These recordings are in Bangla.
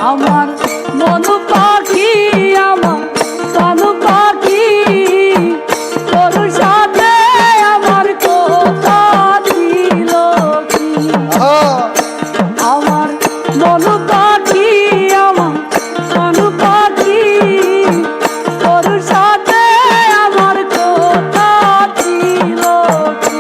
আমার মন পাখি আমার প্রাণ পাখি তোর সাথে আমার কথা ছিল কি আমার মন পাখি আমার প্রাণ পাখি তোর সাথে আমার কথা ছিল কি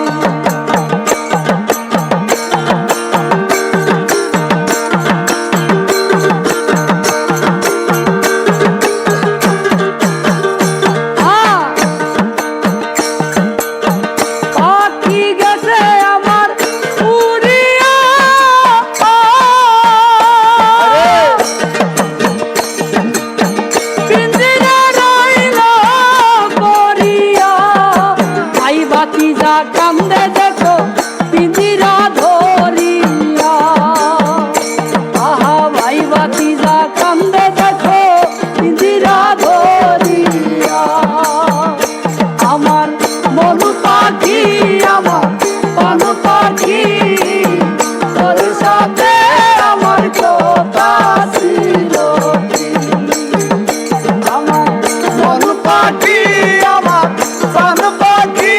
কান্দে দেখো পিঞ্জিরা ধরিয়া আহা ভাই বাতিজা কান্দে দেখো পিঞ্জিরা ধরিয়া আমার মন পাখি আমার প্রাণ পাখি তোর সাথে আমার কথা ছিল কি আমার মন পাখি আমার প্রাণ পাখি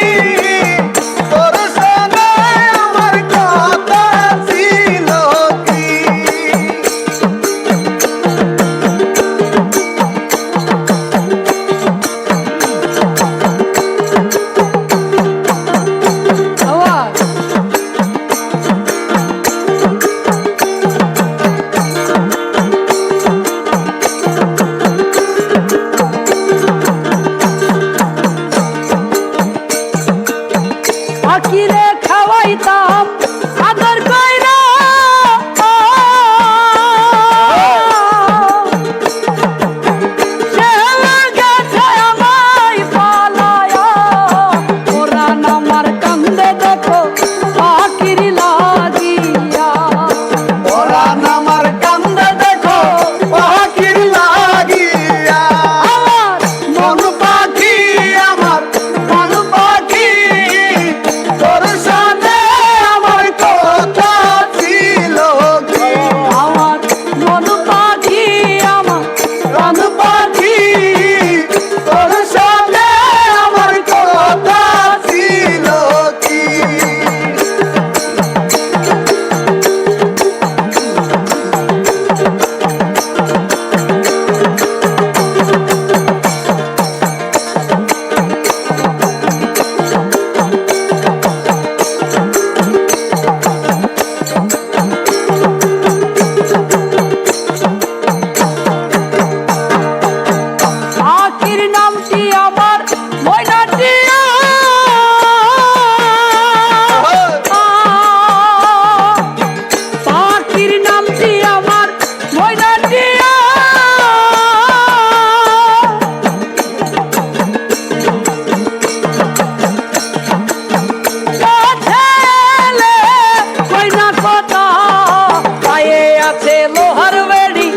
পাখিরে খাওয়াইতাম আদর কইরা সে গেছে আমায় পালায়া ওরান আমার কান্দে দেখো পাখির লাগিয়া ওরান আমার কান্দে দেখো পাখির লাগিয়া আমার মন পাখি আমার প্রাণ পাখি তোর সাথে আমার কথা ছিল কি আমার মন পাখি আমার প্রাণ পাখি তোর সাথে আমার কথা ছিল কি পাখির নামটি আমার ময়নাটিয়া পাখির নামটি আমার ময়নাটিয়া ছেলে ময়না কথা পায়ে আছে লোহার বেড়ি